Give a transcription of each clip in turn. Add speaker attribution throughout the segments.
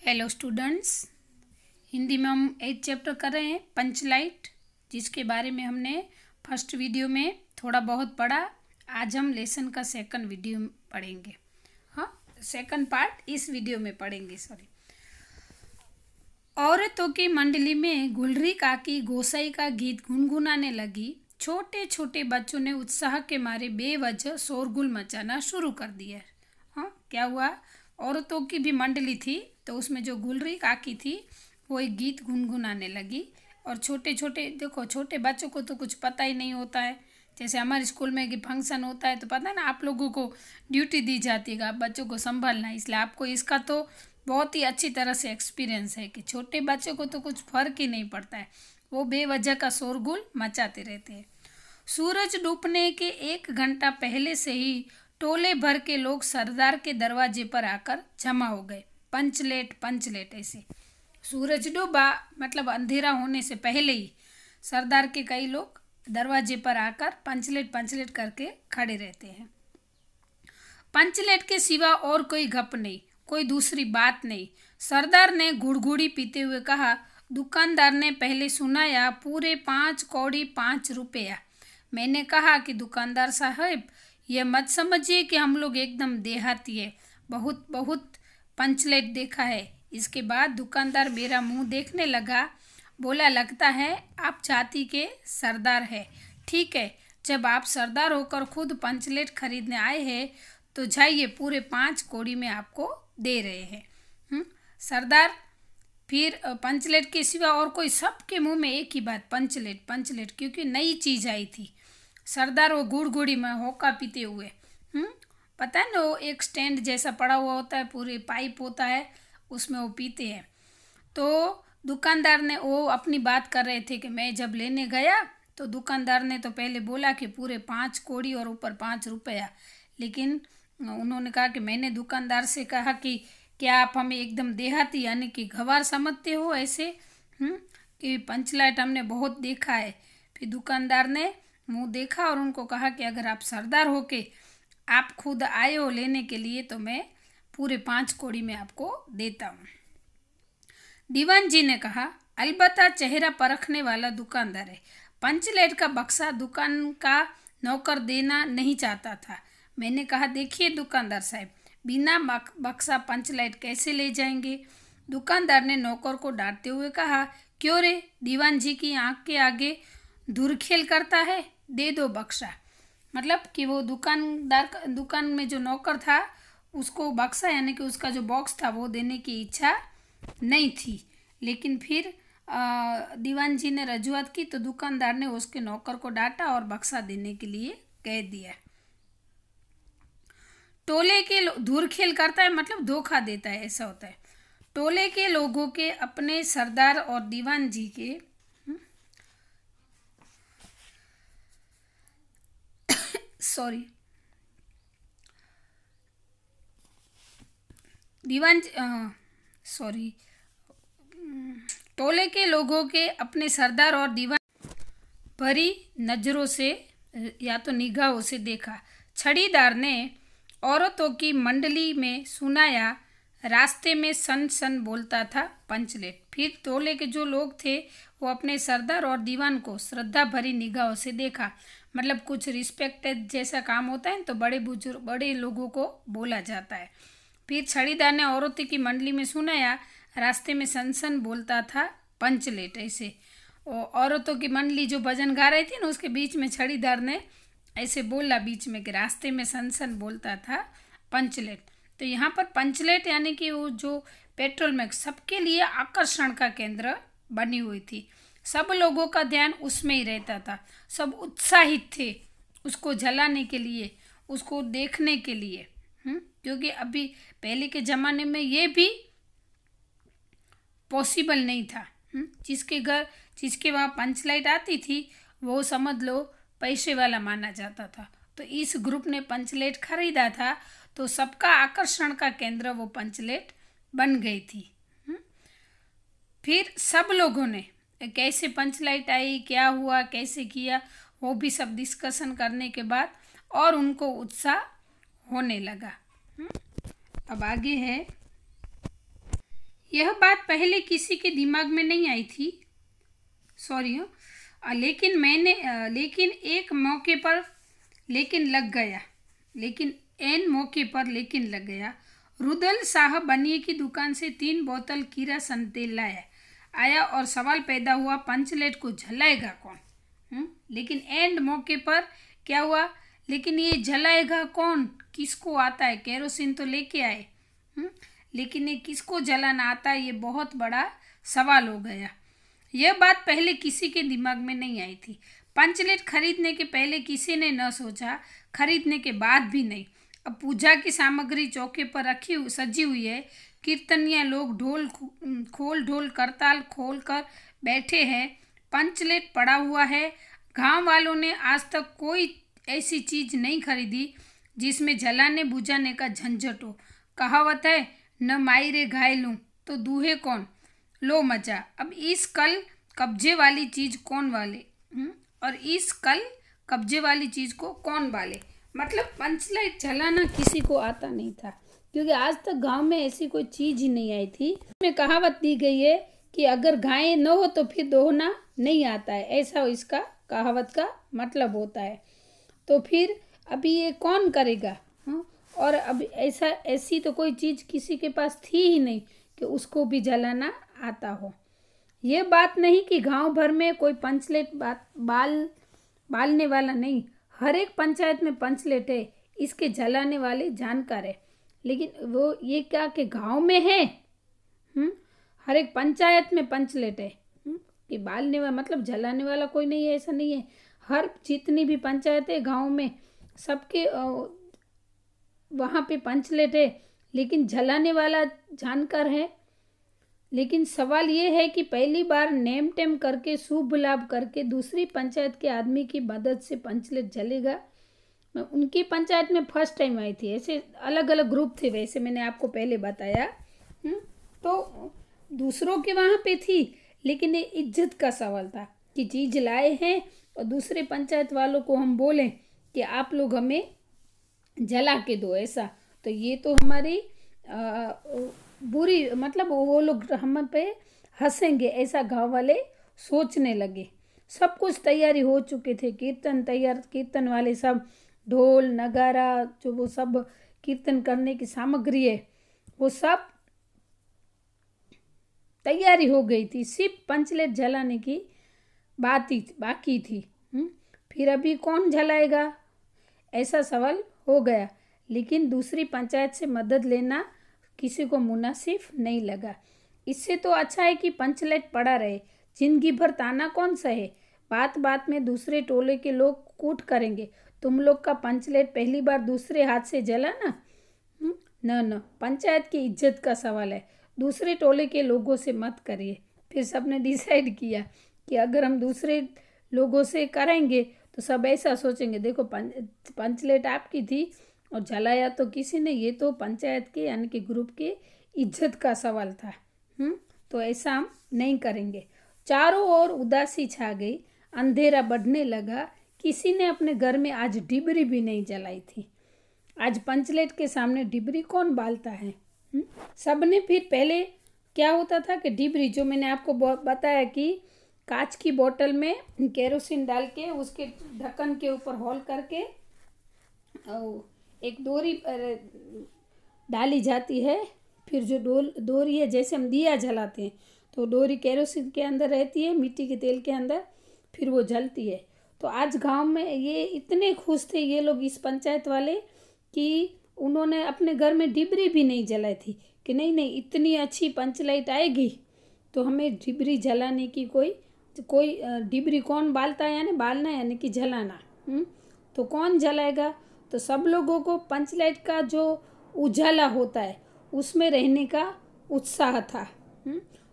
Speaker 1: Hello students, Hindi में हम 8th chapter कर रहे हैं पंचलाइट, जिसके बारे में हमने फर्स्ट वीडियो में थोड़ा बहुत पढ़ा। आज हम लेसन का सेकंड वीडियो पढ़ेंगे। हाँ, सेकंड पार्ट इस वीडियो में पढ़ेंगे। औरतों की मंडली में गुलरी काकी गोसाई का गीत गुनगुनाने लगी। छोटे छोटे बच्चों ने उत्साह के मारे बेवजह शोरगुल मचाना शुरू कर दिया। हाँ, क्या हुआ? औरतों की भी मंडली थी, तो उसमें जो गुलरी काकी थी वो एक गीत गुनगुनाने लगी। और छोटे छोटे, देखो, छोटे बच्चों को तो कुछ पता ही नहीं होता है। जैसे हमारे स्कूल में कि फंक्शन होता है तो पता है ना, आप लोगों को ड्यूटी दी जाती है कि आप बच्चों को संभालना है। इसलिए आपको इसका तो बहुत ही अच्छी तरह से एक्सपीरियंस है कि छोटे बच्चों को तो कुछ फर्क ही नहीं पड़ता है, वो बेवजह का शोरगुल मचाते रहते हैं। सूरज डूबने के 1 घंटा पहले से ही टोले भर के लोग सरदार के दरवाजे पर आकर जमा हो गए। पंचलेट पंचलेट ऐसे। सूरज डूबा मतलब अंधेरा होने से पहले ही सरदार के कई लोग दरवाजे पर आकर पंचलेट पंचलेट करके खड़े रहते हैं। पंचलेट के सिवा और कोई गप नहीं, कोई दूसरी बात नहीं। सरदार ने गुड़गुड़ी पीते हुए कहा, दुकानदार ने पहले सुनाया पूरे 5 कौड़ी 5 रुपया। मैंने कहा कि दुकानदार साहब, यह मत समझिए कि हम लोग एकदम देहाती है, बहुत बहुत पंचलेट देखा है। इसके बाद दुकानदार मेरा मुंह देखने लगा, बोला, लगता है आप जाति के सरदार है। ठीक है, जब आप सरदार होकर खुद पंचलेट खरीदने आए हैं तो जाइए, पूरे 5 कौड़ी में आपको दे रहे हैं। सरदार फिर पंचलेट के सिवा और कोई, सबके मुंह में एक ही बात, पंचलेट पंचलेट, क्योंकि नई चीज़ आई थी। सरदार वो गुड़गुड़ी में होका पीते हुए, पता है ना, वो एक स्टैंड जैसा पड़ा हुआ होता है, पूरे पाइप होता है, उसमें वो पीते हैं। तो दुकानदार ने, वो अपनी बात कर रहे थे कि मैं जब लेने गया तो दुकानदार ने तो पहले बोला कि पूरे 5 कौड़ी और ऊपर 5 रुपया, लेकिन उन्होंने कहा कि मैंने दुकानदार से कहा कि क्या आप हमें एकदम देहाती यानी कि गंवार समझते हो ऐसे, कि पंचलाइट हमने बहुत देखा है। फिर दुकानदार ने मुंह देखा और उनको कहा कि अगर आप सरदार हो के आप खुद आए हो लेने के लिए तो मैं पूरे 5 कौड़ी में आपको देता हूँ। दीवान जी ने कहा, अलबत्ता चेहरा परखने वाला दुकानदार है। पंचलेट का बक्सा दुकान का नौकर देना नहीं चाहता था। मैंने कहा, देखिए दुकानदार साहब, बिना बक्सा पंचलाइट कैसे ले जाएंगे? दुकानदार ने नौकर को डांटते हुए कहा, क्यों रे, दीवान जी की आंख के आगे धुरखेल करता है, दे दो बक्सा। मतलब कि वो दुकान में जो नौकर था उसको बक्सा यानी कि उसका जो बॉक्स था वो देने की इच्छा नहीं थी, लेकिन फिर दीवान जी ने रजूआत की तो दुकानदार ने उसके नौकर को डांटा और बक्सा देने के लिए कह दिया। टोले के धुरखेल करता है मतलब धोखा देता है, ऐसा होता है। टोले के लोगों के अपने सरदार और दीवान जी के टोले के लोगों के अपने सरदार और दीवान भरी नजरों से या तो निगाहों से देखा। छड़ीदार ने औरतों की मंडली में सुनाया, रास्ते में सन सन बोलता था पंचलेट। फिर टोले के जो लोग थे वो अपने सरदार और दीवान को श्रद्धा भरी निगाहों से देखा। मतलब कुछ रिस्पेक्टेड जैसा काम होता है तो बड़े लोगों को बोला जाता है। फिर छड़ीदार ने औरतों की मंडली में सुनाया, रास्ते में सन सन बोलता था पंचलेट ऐसे। औरतों की मंडली जो भजन गा रही थी ना, उसके बीच में छड़ीदार ने ऐसे बोला बीच में कि रास्ते में सन सन बोलता था पंचलेट। तो यहाँ पर पंचलेट यानी कि वो जो पेट्रोल में सबके लिए आकर्षण का केंद्र बनी हुई थी। सब लोगों का ध्यान उसमें ही रहता था, सब उत्साहित थे उसको जलाने के लिए, उसको देखने के लिए। क्योंकि अभी पहले के ज़माने में ये भी पॉसिबल नहीं था। जिसके वहाँ पंचलाइट आती थी वो समझ लो पैसे वाला माना जाता था। तो इस ग्रुप ने पंचलेट खरीदा था तो सबका आकर्षण का केंद्र वो पंचलेट बन गई थी। फिर सब लोगों ने कैसे पंचलाइट आई, क्या हुआ, कैसे किया, वो भी सब डिस्कशन करने के बाद और उनको उत्साह होने लगा। अब आगे है, यह बात पहले किसी के दिमाग में नहीं आई थी, सॉरी, लेकिन एक मौके पर लेकिन लग गया, लेकिन लग गया। रुदल साहब बनिए की दुकान से 3 बोतल किरासन तेल आया और सवाल पैदा हुआ, पंचलेट को जलाएगा कौन? लेकिन एंड मौके पर क्या हुआ, लेकिन ये जलाएगा कौन? किसको आता है? केरोसिन तो लेके आए, लेकिन ये किसको जलाना आता है, ये बहुत बड़ा सवाल हो गया। यह बात पहले किसी के दिमाग में नहीं आई थी। पंचलेट खरीदने के पहले किसी ने न सोचा, खरीदने के बाद भी नहीं। अब पूजा की सामग्री चौके पर सजी हुई है। कीर्तनिया लोग ढोल करताल खोल कर बैठे हैं। पंचलेट पड़ा हुआ है। गांव वालों ने आज तक कोई ऐसी चीज नहीं खरीदी जिसमें जलाने बुझाने का झंझट हो। कहावत है, न मायरे घायलूं तो दूहे कौन। लो मजा। अब इस कल कब्जे वाली चीज कौन वाले, और इस कल कब्जे वाली चीज को कौन वाले। मतलब पंचलाइट जलाना किसी को आता नहीं था, क्योंकि आज तक गांव में ऐसी कोई चीज ही नहीं आई थी। इसमें कहावत दी गई है कि अगर गायें न हो तो फिर दोहना नहीं आता है, ऐसा इसका कहावत का मतलब होता है। तो फिर अभी ये कौन करेगा? और अब ऐसी तो कोई चीज किसी के पास थी ही नहीं कि उसको भी जलाना आता हो। ये बात नहीं कि गांव भर में कोई पंचलेट बालने वाला नहीं, हर एक पंचायत में पंचलेट है, इसके जलाने वाले जानकार है। लेकिन वो ये क्या कि गांव में है, हर एक पंचायत में पंचलेट है, कि बालने वाला मतलब जलाने वाला कोई नहीं है, ऐसा नहीं है। हर जितनी भी पंचायत है गाँव में सबके वहाँ पे पंचलेट है, लेकिन जलाने वाला जानकार है। लेकिन सवाल ये है कि पहली बार नेम टेम करके शुभ लाभ करके दूसरी पंचायत के आदमी की मदद से पंचलेट जलेगा। उनकी पंचायत में फर्स्ट टाइम आई थी। ऐसे अलग अलग ग्रुप थे, वैसे मैंने आपको पहले बताया। तो दूसरों के वहाँ पे थी, लेकिन ये इज्जत का सवाल था कि चीज लाए हैं और दूसरे पंचायत वालों को हम बोलें कि आप लोग हमें जला के दो, ऐसा तो ये तो हमारी बुरी, मतलब वो लोग हम पे हंसेंगे, ऐसा गांव वाले सोचने लगे। सब कुछ तैयारी हो चुके थे, कीर्तन वाले सब ढोल नगारा जो वो सब कीर्तन करने की सामग्री है वो सब तैयारी हो गई थी, सिर्फ पंचलेट जलाने की बात ही बाकी थी। फिर अभी कौन जलाएगा, ऐसा सवाल हो गया। लेकिन दूसरी पंचायत से मदद लेना किसी को मुनासिब नहीं लगा। इससे तो अच्छा है कि पंचलेट पड़ा रहे, जिंदगी भर ताना कौन सहे। बात बात में दूसरे टोले के लोग कूट करेंगे, तुम लोग का पंचलेट पहली बार दूसरे हाथ से जला ना। न पंचायत की इज्जत का सवाल है, दूसरे टोले के लोगों से मत करिए। फिर सबने डिसाइड किया कि अगर हम दूसरे लोगों से करेंगे तो सब ऐसा सोचेंगे, देखो पंचलेट आपकी थी और जलाया तो किसी ने, ये तो पंचायत के यानी कि ग्रुप के इज्जत का सवाल था। तो ऐसा हम नहीं करेंगे। चारों ओर उदासी छा गई, अंधेरा बढ़ने लगा। किसी ने अपने घर में आज डिबरी भी नहीं जलाई थी। आज पंचलेट के सामने डिबरी कौन बालता है? सबने फिर पहले क्या होता था कि डिबरी, जो मैंने आपको बताया कि कांच की बोतल में केरोसिन डाल के उसके ढक्कन के ऊपर होल करके एक डोरी डाली जाती है। फिर जो डोरी है, जैसे हम दिया जलाते हैं तो डोरी केरोसिन के अंदर रहती है, मिट्टी के तेल के अंदर, फिर वो जलती है। तो आज गांव में ये इतने खुश थे ये लोग, इस पंचायत वाले, कि उन्होंने अपने घर में डिबरी भी नहीं जलाई थी कि नहीं इतनी अच्छी पंचलाइट आएगी तो हमें डिबरी जलाने की कोई डिबरी कौन बालता है, यानी बालना यानी कि जलाना। तो कौन जलाएगा? तो सब लोगों को पंचलाइट का जो उजाला होता है उसमें रहने का उत्साह था।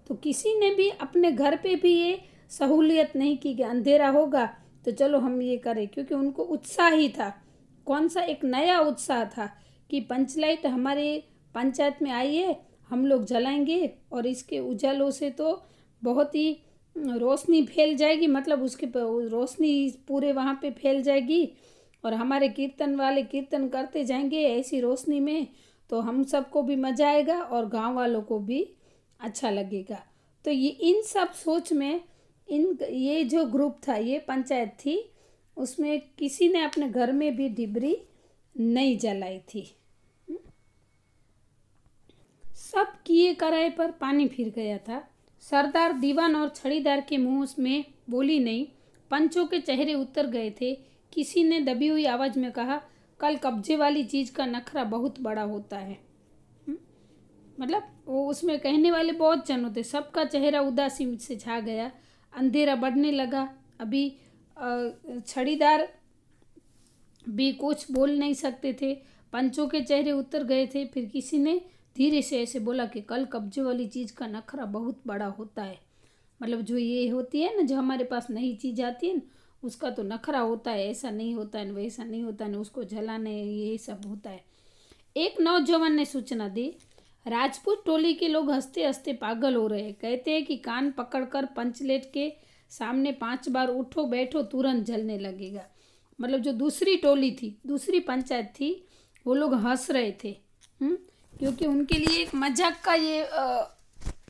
Speaker 1: तो किसी ने भी अपने घर पे भी ये सहूलियत नहीं की कि अंधेरा होगा तो चलो हम ये करें, क्योंकि उनको उत्साह ही था। कौन सा एक नया उत्साह था कि पंचलाइट हमारे पंचायत में आई है, हम लोग जलाएंगे और इसके उजालों से तो बहुत ही रोशनी फैल जाएगी, मतलब उसके रोशनी पूरे वहाँ पे फैल जाएगी और हमारे कीर्तन वाले कीर्तन करते जाएंगे ऐसी रोशनी में, तो हम सबको भी मजा आएगा और गांव वालों को भी अच्छा लगेगा। तो ये इन सब सोच में ये जो ग्रुप था, ये पंचायत थी, उसमें किसी ने अपने घर में भी डिबरी नहीं जलाई थी। सब किए कराए पर पानी फिर गया था। सरदार दीवान और छड़ीदार के मुंह में बोली नहीं, पंचों के चेहरे उतर गए थे। किसी ने दबी हुई आवाज में कहा, कल कब्जे वाली चीज का नखरा बहुत बड़ा होता है। मतलब वो उसमें कहने वाले बहुत जन होते, सबका चेहरा उदासी से छा गया। अंधेरा बढ़ने लगा। अभी छड़ीदार भी कुछ बोल नहीं सकते थे। पंचों के चेहरे उतर गए थे। फिर किसी ने धीरे से ऐसे बोला कि कल कब्जे वाली चीज़ का नखरा बहुत बड़ा होता है। मतलब जो ये होती है ना, जो हमारे पास नई चीज़ आती है ना, उसका तो नखरा होता है, ऐसा नहीं होता है, वैसा नहीं होता है, उसको जलाने ये सब होता है। एक नौजवान ने सूचना दी, राजपूत टोली के लोग हंसते हंसते पागल हो रहे हैं। कहते हैं कि कान पकड़कर पंचलेट के सामने 5 बार उठो बैठो तुरंत जलने लगेगा। मतलब जो दूसरी टोली थी, दूसरी पंचायत थी, वो लोग हंस रहे थे। क्योंकि उनके लिए एक मजाक का ये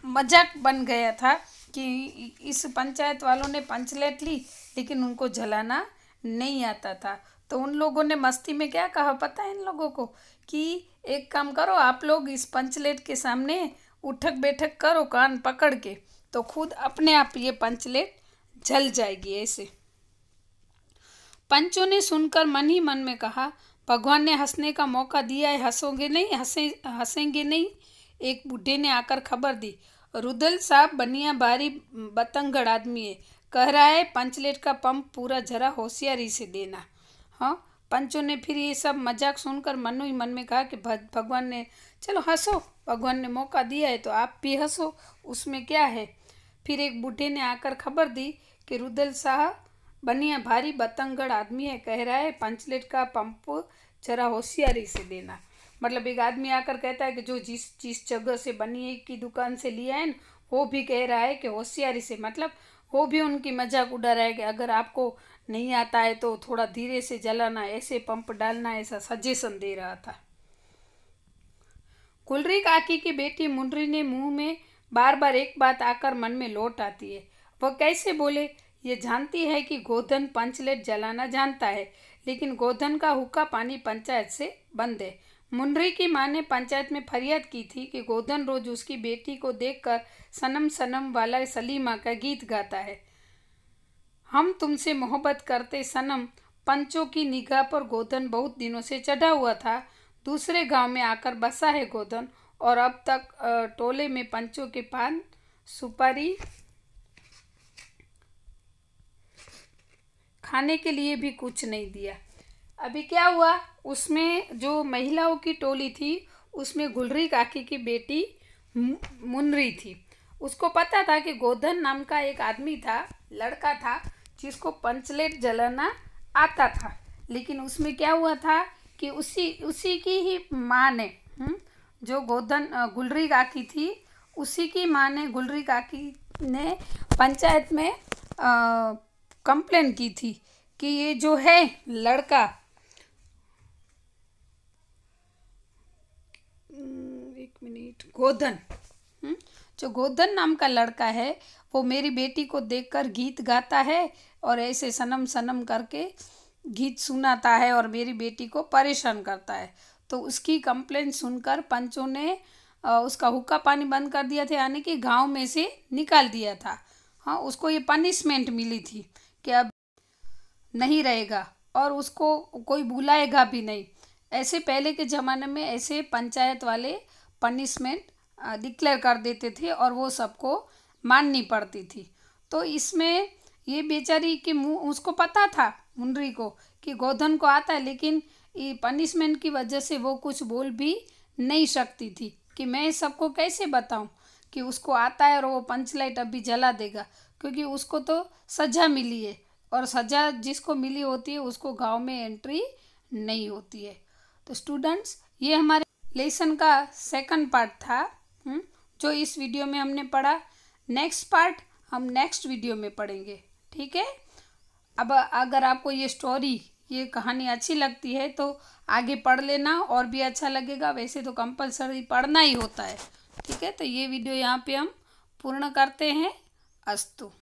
Speaker 1: मजाक बन गया था कि इस पंचायत वालों ने पंचलेट ली लेकिन उनको जलाना नहीं आता था। तो उन लोगों ने मस्ती में क्या कहा पता है इन लोगों को, कि एक काम करो, आप लोग इस पंचलेट के सामने उठक बैठक करो कान पकड़ के, तो खुद अपने आप ये पंचलेट जल जाएगी। ऐसे पंचों ने सुनकर मन ही मन में कहा, भगवान ने हंसने का मौका दिया है, हंसोगे नहीं, हंसेंगे नहीं। एक बूढ़े ने आकर खबर दी, रुदल साहब बनिया बारी बतंगड़ आदमी है, कह रहा है पंचलेट का पंप पूरा जरा होशियारी से देना। हाँ, पंचों ने फिर ये सब मजाक सुनकर मनो ही मन में कहा कि भगवान ने, चलो हंसो, भगवान ने मौका दिया है तो आप भी हंसो, उसमें क्या है। फिर एक बूढ़े ने आकर खबर दी कि रुदल साहब बनिया भारी बतंगड़ आदमी है, कह रहा है पंचलेट का पंप जरा होशियारी से देना। मतलब एक आदमी आकर कहता है कि जो जिस जगह से बनिए की दुकान से लिया है ना, वो भी कह रहा है कि होशियारी से, मतलब वो भी उनकी मजाक उड़ा रहा है कि अगर आपको नहीं आता है तो थोड़ा धीरे से जलाना, ऐसे पंप डालना, ऐसा सजेशन दे रहा था। गुलरी काकी की बेटी मुंडरी ने मुंह में बार बार एक बात आकर मन में लौट आती है। वह कैसे बोले, ये जानती है कि गोधन पंचलेट जलाना जानता है, लेकिन गोधन का हुक्का पानी पंचायत से बंद है। मुंडरी की माँ ने पंचायत में फरियाद की थी कि गोधन रोज उसकी बेटी को देखकर सनम सनम वाला सलीमा का गीत गाता है। हम तुमसे मोहब्बत करते सनम। पंचों की निगाह पर गोधन बहुत दिनों से चढ़ा हुआ था। दूसरे गांव में आकर बसा है गोधन, और अब तक टोले में पंचों के पान सुपारी खाने के लिए भी कुछ नहीं दिया। अभी क्या हुआ, उसमें जो महिलाओं की टोली थी उसमें गुलरी काकी की बेटी मुनरी थी। उसको पता था कि गोधन नाम का एक आदमी था, लड़का था, जिसको पंचलेट जलाना आता था। लेकिन उसमें क्या हुआ था कि उसी की ही माँ ने, जो गोधन गुलरी काकी थी, उसी की माँ ने, गुलरी काकी ने पंचायत में कंप्लेन की थी कि ये जो है लड़का, एक मिनट, गोधन, जो गोधन नाम का लड़का है वो मेरी बेटी को देखकर गीत गाता है और ऐसे सनम सनम करके गीत सुनाता है और मेरी बेटी को परेशान करता है। तो उसकी कंप्लेंट सुनकर पंचों ने उसका हुक्का पानी बंद कर दिया था, यानी कि गांव में से निकाल दिया था। हाँ, उसको ये पनिशमेंट मिली थी कि अब नहीं रहेगा और उसको कोई बुलाएगा भी नहीं। ऐसे पहले के ज़माने में ऐसे पंचायत वाले पनिशमेंट डिक्लेयर कर देते थे और वो सबको माननी पड़ती थी। तो इसमें ये बेचारी के मुँह, उसको पता था मुंडरी को कि गोधन को आता है, लेकिन ये पनिशमेंट की वजह से वो कुछ बोल भी नहीं सकती थी कि मैं सबको कैसे बताऊं कि उसको आता है और वो पंचलाइट अभी जला देगा, क्योंकि उसको तो सज़ा मिली है और सज़ा जिसको मिली होती है उसको गांव में एंट्री नहीं होती है। तो स्टूडेंट्स, ये हमारे लेसन का सेकंड पार्ट था, जो इस वीडियो में हमने पढ़ा। नेक्स्ट पार्ट हम नेक्स्ट वीडियो में पढ़ेंगे, ठीक है। अब अगर आपको ये स्टोरी, ये कहानी अच्छी लगती है तो आगे पढ़ लेना और भी अच्छा लगेगा। वैसे तो कंपलसरी पढ़ना ही होता है। ठीक है, तो ये वीडियो यहाँ पे हम पूर्ण करते हैं। अस्तु।